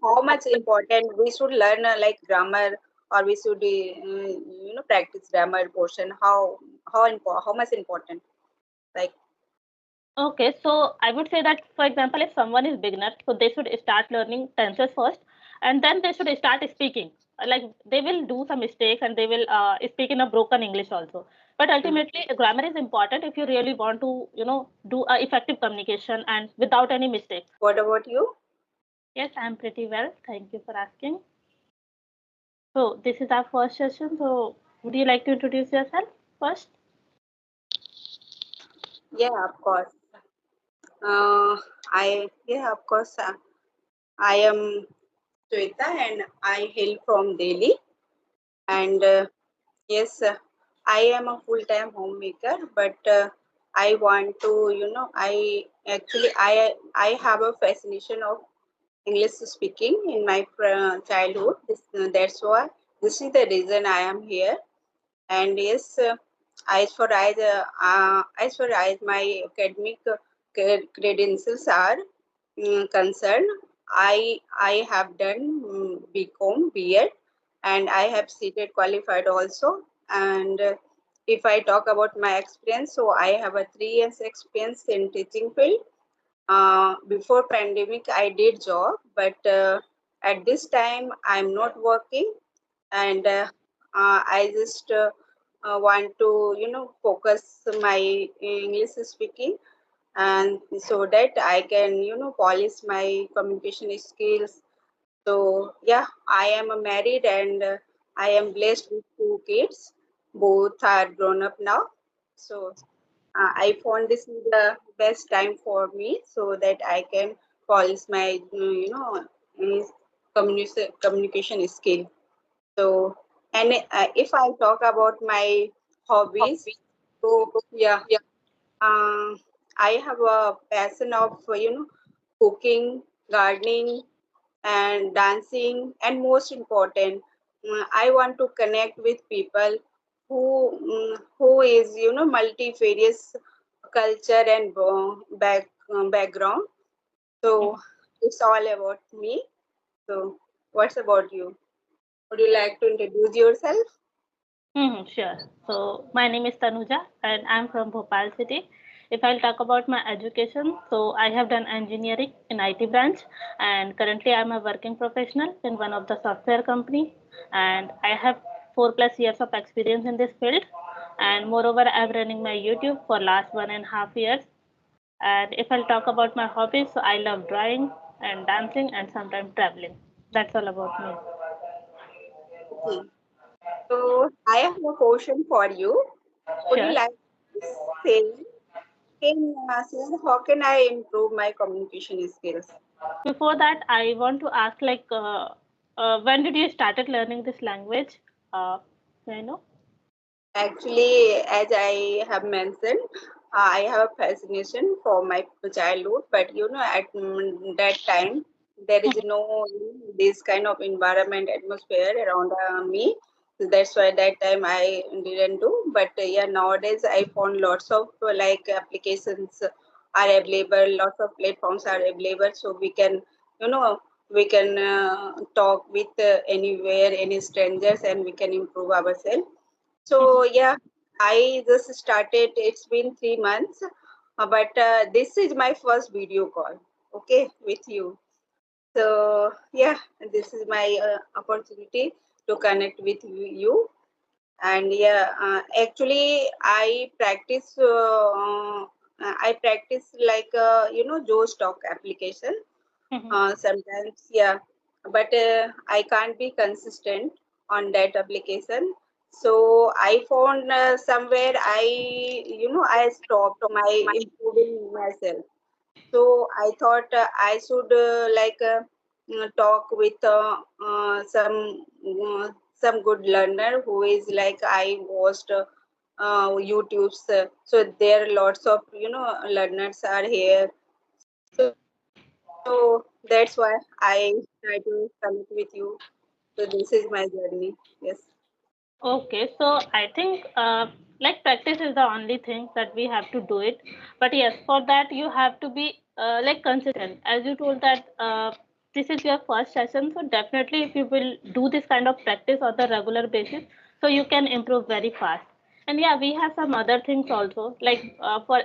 how much important we should learn like grammar, or we should practice grammar portion? How much important? Like Okay, so I would say that, for example, if someone is beginner, so they should start learning tenses first, and then they should start speaking. Like they will do some mistakes and they will speak in a broken English also. But mm. ultimately, grammar is important if you really want to, do effective communication and without any mistakes. What about you? Yes, I'm pretty well. Thank you for asking. So this is our first session. So would you like to introduce yourself first? Yeah, of course. Of course. I am Shweta and I hail from Delhi. And yes, I am a full-time homemaker, but I want to, I have a fascination of English speaking in my childhood. That's why this is the reason I am here. And yes, as far as my academic credentials are concerned, I have done BCom, B.Ed, and I have CTET qualified also. And if I talk about my experience, so I have a 3 years experience in teaching field. Before pandemic, I did job, but at this time I'm not working, and I just want to focus my English speaking, and so that I can polish my communication skills. So yeah, I am married, and I am blessed with 2 kids. Both are grown up now. So I found this is the best time for me so that I can polish my communication skill. So, and if I talk about my hobbies, so yeah, um, I have a passion of cooking, gardening, and dancing, and most important, I want to connect with people who is multifarious culture and background. So it's all about me. So what's about you? Would you like to introduce yourself? Sure. So my name is Tanuja and I'm from Bhopal city. If I'll talk about my education, so I have done engineering in IT branch and currently I'm a working professional in one of the software company and I have 4+ years of experience in this field and moreover I'm running my YouTube for last 1.5 years. And if I'll talk about my hobbies, so I love drawing and dancing and sometimes traveling. That's all about me. Okay. So I have a question for you. Would you Sure. like to say, say how can I improve my communication skills? Before that, I want to ask, like, when did you started learning this language? Uh, may I know? Actually, as I have mentioned, I have a fascination for my childhood, but at that time, there is no this kind of environment, atmosphere around me. So that's why that time I didn't do. But yeah, nowadays I found lots of like applications are available, lots of platforms are available, so we can, you know, we can talk with anywhere, any strangers, and we can improve ourselves. So yeah, I just started. It's been 3 months, but this is my first video call. Okay, with you. So yeah, this is my opportunity to connect with you. And yeah, actually, I practice like Joe Stock application. Mhm. Sometimes, yeah, but I can't be consistent on that application. So I found somewhere I stopped my improving myself. So I thought I should talk with some good learner who is like I watched YouTube's. So there are lots of learners are here. So that's why I try to connect with you. So this is my journey. Yes. Okay, so I think like practice is the only thing that we have to do it. But yes, for that you have to be like consistent. As you told that this is your first session, so definitely if you will do this kind of practice on the regular basis, so you can improve very fast. And yeah, we have some other things also, like for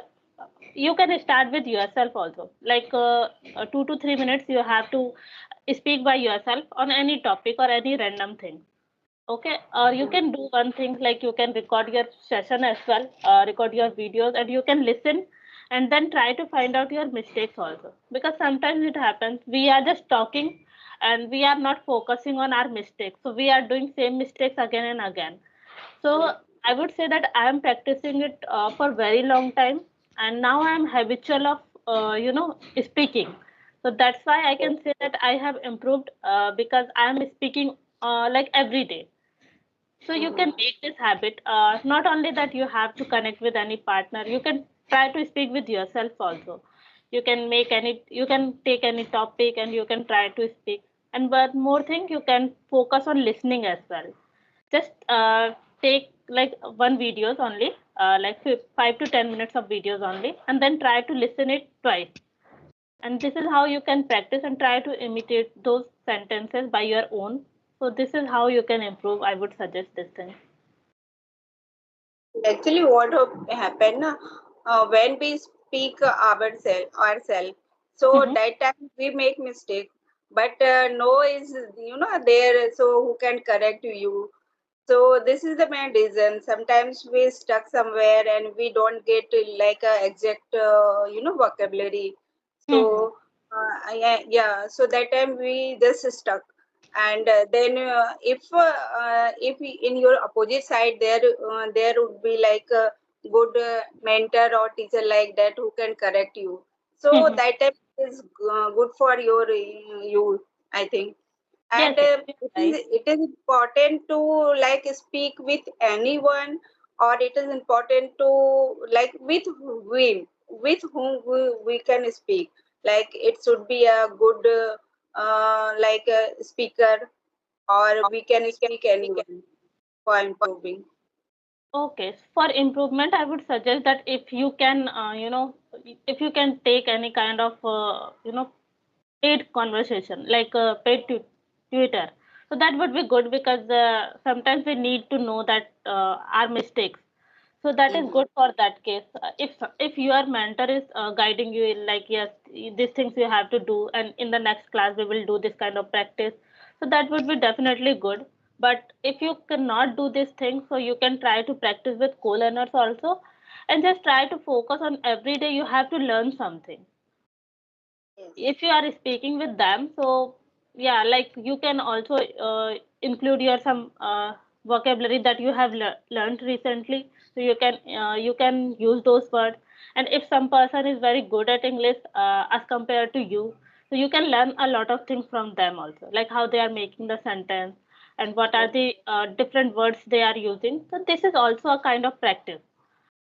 you can start with yourself also, like 2 to 3 minutes you have to speak by yourself on any topic or any random thing. Okay, or you can do one thing, like you can record your session as well, record your videos, and you can listen and then try to find out your mistakes also. Because sometimes it happens we are just talking and we are not focusing on our mistakes, so we are doing same mistakes again and again. So I would say that I am practicing it for very long time, and now I am habitual of speaking. So that's why I can say that I have improved because I am speaking like every day. So you can make this habit. Not only that you have to connect with any partner, you can try to speak with yourself also. You can make any, you can take any topic and you can try to speak. And one more thing, you can focus on listening as well. Just take like one videos only, like 5 to 10 minutes of videos only, and then try to listen it twice. And this is how you can practice and try to imitate those sentences by your own. So this is how you can improve. I would suggest this thing. Actually, what happen when we speak ourselves, so Mhm. that time we make mistake, but no is there, so who can correct you? So this is the main reason. Sometimes we stuck somewhere and we don't get like a exact vocabulary. Mhm. So yeah. So that time we just stuck. And then if in your opposite side there would be like a good mentor or teacher like that who can correct you. So Mhm. that time is good for you, I think. Yes, And yes, you're right. it is important to like speak with anyone, or it is important to like with whom we can speak, like it should be a good like a speaker, or we can speak anyone for improving. Okay, for improvement, I would suggest that if you can, if you can take any kind of, paid conversation, like paid Twitter. So that would be good because sometimes we need to know that our mistakes. So that is Mhm. good for that case. If your mentor is guiding you in like, yes, these things you have to do, and in the next class we will do this kind of practice. So that would be definitely good. But if you cannot do these things, so you can try to practice with co-learners also, and just try to focus on every day you have to learn something. Yes. If you are speaking with them, so yeah, like you can also include your some vocabulary that you have learned recently, so you can use those words. And if some person is very good at English as compared to you, so you can learn a lot of things from them also, like how they are making the sentence and what are Yes. the different words they are using. So this is also a kind of practice.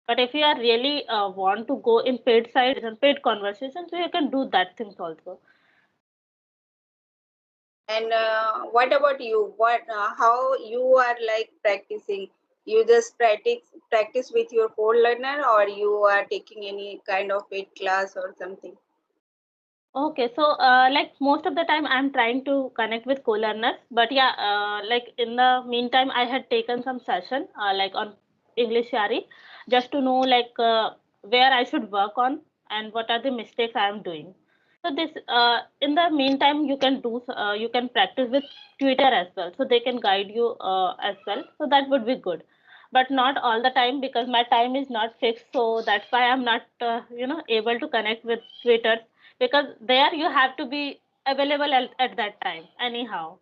But if you are really want to go in paid side and paid conversation, so you can do that things also. And what about you? What how you are like practicing? You just practice with your co-learner, or you are taking any kind of paid class or something? Okay, so like most of the time I'm trying to connect with co-learners, but yeah, like in the meantime I had taken some session like on English Yaari, just to know like where I should work on and what are the mistakes I am doing. So this in the meantime you can practice with Twitter as well, so they can guide you as well. So that would be good, but not all the time because my time is not fixed. So that's why I'm not able to connect with Twitter, because there you have to be available at that time anyhow.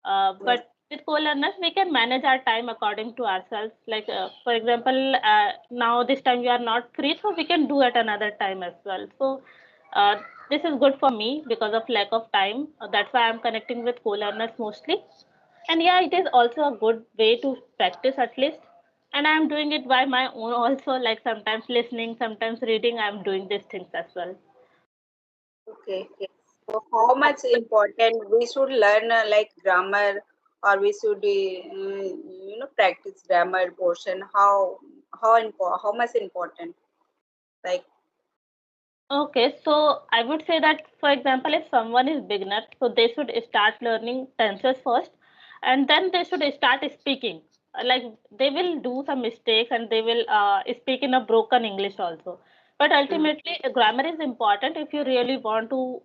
Yes. But with co-learners we can manage our time according to ourselves, like for example now this time you are not free, so we can do at another time as well. So uh, this is good for me because of lack of time. That's why I'm connecting with co-learners mostly. And yeah, it is also a good way to practice at least. And I'm doing it by my own also, like sometimes listening, sometimes reading. I'm doing these things as well. Okay. So how much important we should learn like grammar, or we should practice grammar portion? How much important? Like Okay, so I would say that, for example, if someone is beginner, so they should start learning tenses first, and then they should start speaking. Like they will do some mistakes and they will speak in a broken English also. But Mm. ultimately, grammar is important if you really want to,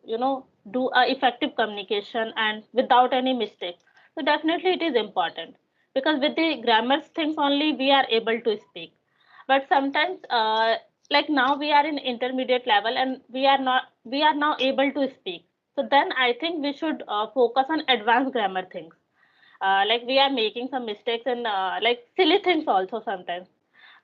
do a effective communication and without any mistakes. So definitely it is important because with the grammar things only we are able to speak. But sometimes like now we are in intermediate level and we are now able to speak, so then I think we should focus on advanced grammar things. Like we are making some mistakes in like silly things also sometimes,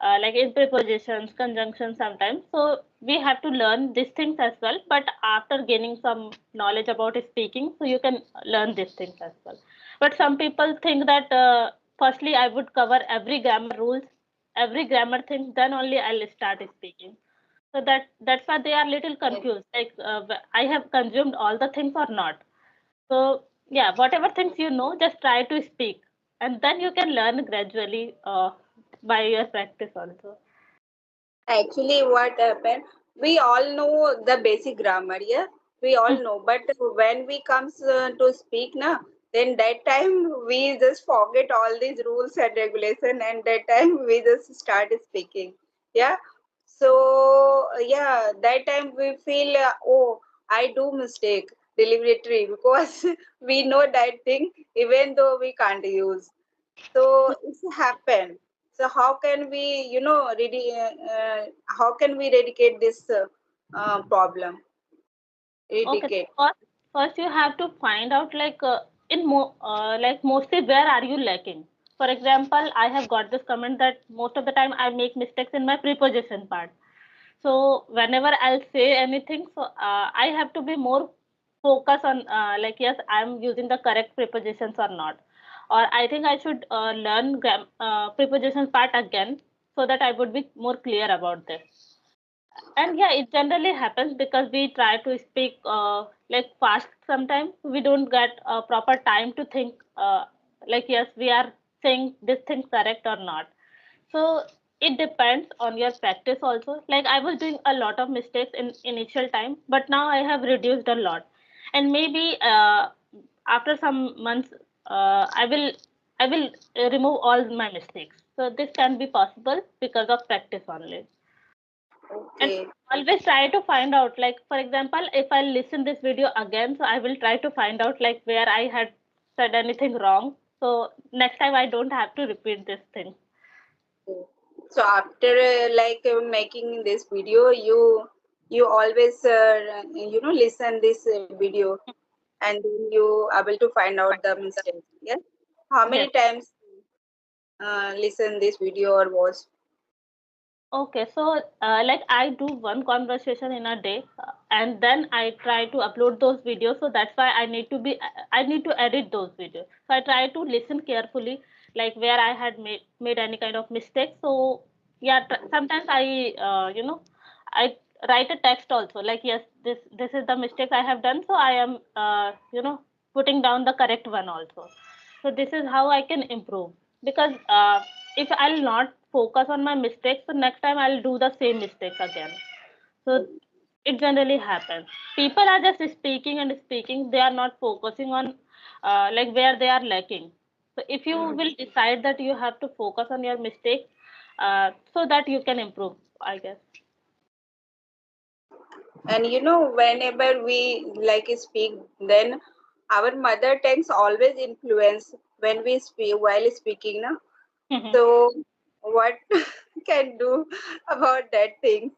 like in prepositions, conjunctions sometimes. So we have to learn these things as well, but after gaining some knowledge about speaking, so you can learn these things as well. But some people think that firstly I would cover every grammar rules, every grammar thing, then only I'll start speaking. So that's why they are little Yes. confused, like I have consumed all the things or not. So yeah, whatever things you know, just try to speak, and then you can learn gradually by your practice also. Actually, what happened? We all know the basic grammar, yeah. We all Mm. know, but when we comes to speak, na, then that time we just forget all these rules and regulation, and that time we just start speaking, yeah. So yeah, that time we feel oh, I do mistake deliberately because we know that thing even though we can't use. So it's happened. So how can we, how can we eradicate this problem? Okay, so Eradicate. first you have to find out like like mostly where are you lacking. For example, I have got this comment that most of the time I make mistakes in my preposition part. So whenever I'll say anything, so I have to be more focused on like yes, I'm using the correct prepositions or not, or I think I should learn prepositions part again so that I would be more clear about this. And yeah, it generally happens because we try to speak like fast sometimes. We don't get proper time to think like yes, we are saying this thing correct or not. So it depends on your practice also. Like I was doing a lot of mistakes in initial time, but now I have reduced a lot. And maybe after some months, I will remove all my mistakes. So this can be possible because of practice only. And Okay. always try to find out, like for example, if I listen this video again, so I will try to find out like where I had said anything wrong, so next time I don't have to repeat this thing. Okay. So after making this video, you always listen this video and then you able to find out the mistakes. Yes. How Yes. many times listen this video or watch? Okay, so like I do one conversation in a day, and then I try to upload those videos. So that's why I need to edit those videos. So I try to listen carefully, like where I had made any kind of mistake. So yeah, sometimes I write a text also, like yes, this is the mistake I have done. So I am putting down the correct one also. So this is how I can improve, because if I'll not focus on my mistakes, so next time I'll do the same mistakes again. So it generally happens. People are just speaking and speaking, they are not focusing on like where they are lacking. So if you Mhm. will decide that you have to focus on your mistakes, so that you can improve, I guess. And whenever we speak, then our mother tongues always influence when we speak while speaking, na? So what can do about that thing?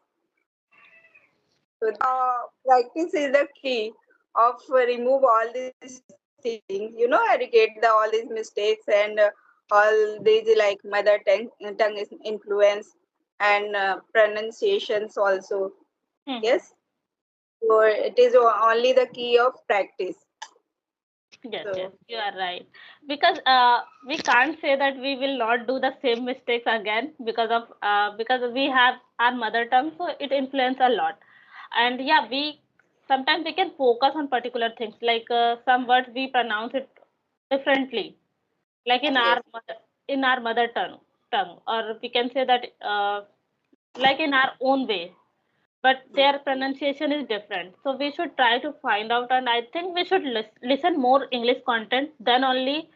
So the practice is the key of remove all these things, eradicate all these mistakes and all these mother tongue is influence and pronunciations also. Yes. So it is only the key of practice. Yes, yes, So you are right. Because we can't say that we will not do the same mistakes again because we have our mother tongue, so it influences a lot. And yeah, we sometimes we can focus on particular things, like some words we pronounce it differently, like yes, in our mother tongue, or we can say that like in our own way. but their pronunciation is different. So we should try to find out, and I think we should listen more English content. Then only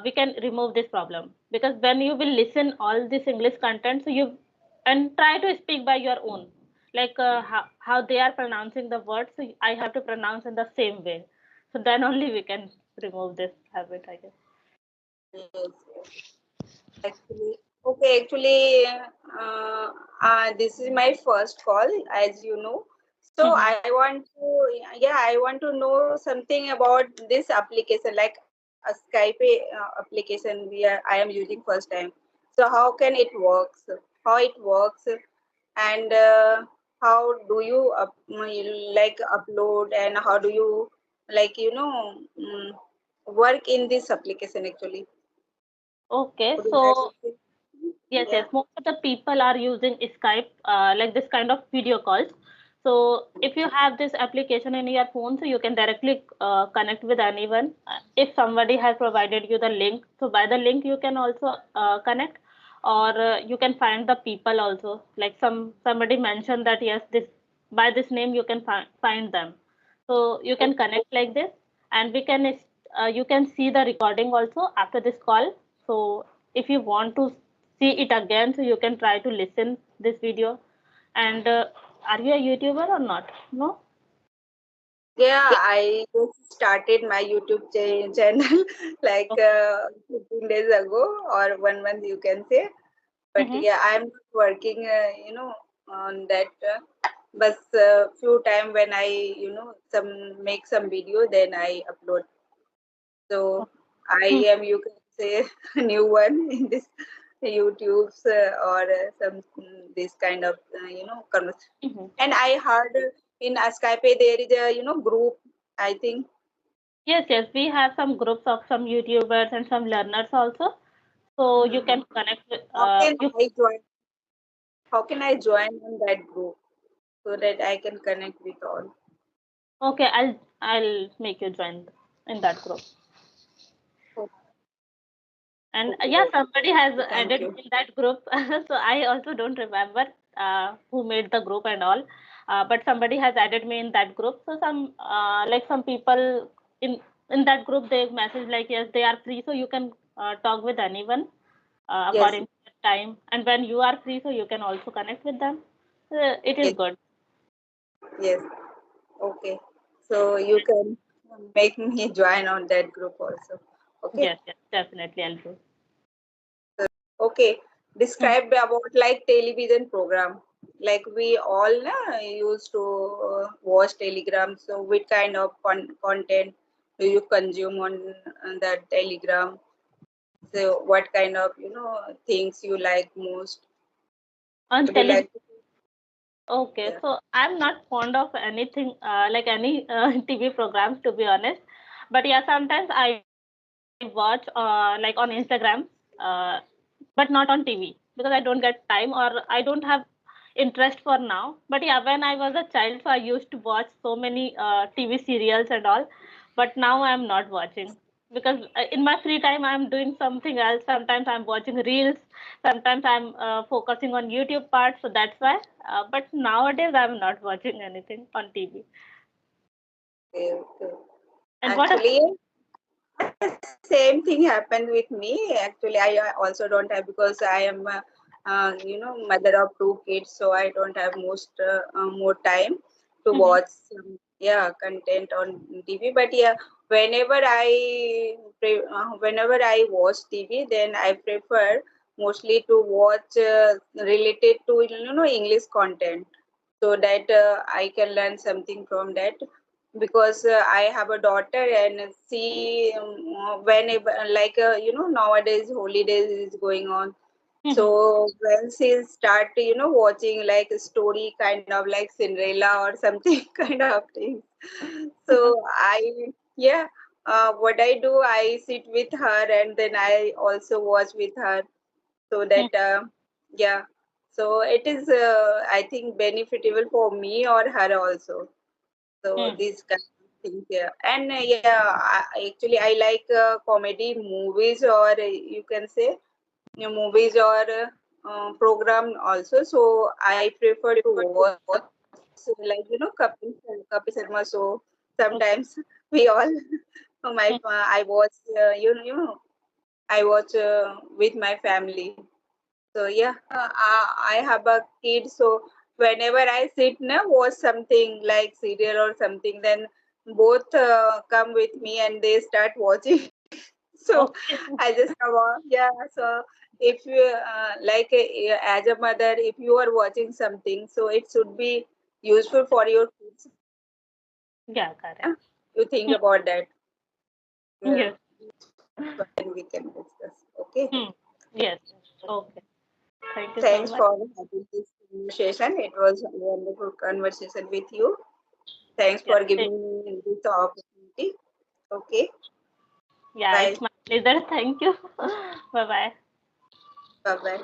we can remove this problem. Because when you will listen all this English content, so you and try to speak by your own, like how they are pronouncing the words. So I have to pronounce in the same way. So then only we can remove this habit, I guess. Yes, actually, okay, actually, this is my first call, as you know. So Mhm. I want to, yeah, I want to know something about this application, like a Skype application I am using first time. So how can it works? How it works, and how do you like upload, and how do you like work in this application actually? Okay, Could you so elaborate? yes, Yeah. yes. Most of the people are using Skype, like this kind of video calls. So if you have this application in your phone, so you can directly connect with anyone. If somebody has provided you the link, so by the link you can also connect, or you can find the people also. Like somebody mentioned that yes, this by this name you can find them. So you can connect like this, and we can you can see the recording also after this call. So if you want to see it again, so you can try to listen this video. And are you a YouTuber or not? No. Yeah, I just started my YouTube channel like Okay. 15 days ago, or 1 month you can say. But Mm-hmm. yeah, I'm not working, on that. But few time when I, some make some video, then I upload. So I am, you can say, new one in this YouTube's or some this kind of conversation. Mm-hmm. And I heard in Skype there is a group. I think. Yes, yes. We have some groups of some YouTubers and some learners also. So you Mhm. can connect with How can you. I join? How can I join in that group so that I can connect with all? Okay, I'll make you join in that group. Oh, And okay, yeah, okay. somebody has Thank added you. me in that group. So I also don't remember who made the group and all. But somebody has added me in that group. So some like some people in that group they message like yes they are free, so you can talk with anyone Yes, according to the time. And when you are free, so you can also connect with them. It is yes, good. yes. Okay. So you can make me join on that group also. Okay. Yes, yes, definitely I'll do. Okay. Mhm. Describe about like television program. Like we all used to watch Telegram. So which kind of content do you consume on the Telegram? So what kind of things you like most? On Would you television. like to? Okay, Yeah. so I'm not fond of anything like any TV programs to be honest. But yeah, sometimes I watch like on Instagram, uh, but not on TV because I don't get time or I don't have interest for now. But yeah, when I was a child, so I used to watch so many TV serials and all. But now I'm not watching because in my free time I'm doing something else. Sometimes I'm watching reels, sometimes I'm focusing on YouTube part. So that's why. But nowadays I'm not watching anything on TV. Okay. Okay. And what about Actually, same thing happened with me. Actually, I also don't have because I am, mother of two kids, so I don't have more time to you? watch some, yeah, content on TV. But yeah, whenever I watch TV, then I prefer mostly to watch related to English content, so that I can learn something from that, because I have a daughter, and she whenever like nowadays holidays is going on. So when she start watching like a story kind of like Cinderella or something kind of things, so I, yeah, what I do, I sit with her and then I also watch with her, so that yeah, so it is I think beneficial for me or her also. So these kind of things, yeah. And yeah, actually I like comedy movies, or you can say movies or program also. So I prefer to watch So like Kapil Sharma show. Sometimes we all I watch I watch with my family. So yeah, I have a kid. So whenever I sit now watch something like serial or something, then both come with me and they start watching. So Okay. I just come on. Yeah. So if you as a mother, if you are watching something, so it should be useful for your kids. Yeah, Yeah? correct. You think Hmm. about that. Yeah. Yes. Then we can discuss. Okay. Hmm. Yes. Okay. Thank you so Thanks much. for having this conversation. It was a wonderful conversation with you. Thanks Yeah. for giving me this opportunity. Okay. Yeah, Bye. it's my pleasure. Thank you. Bye bye. Bye bye.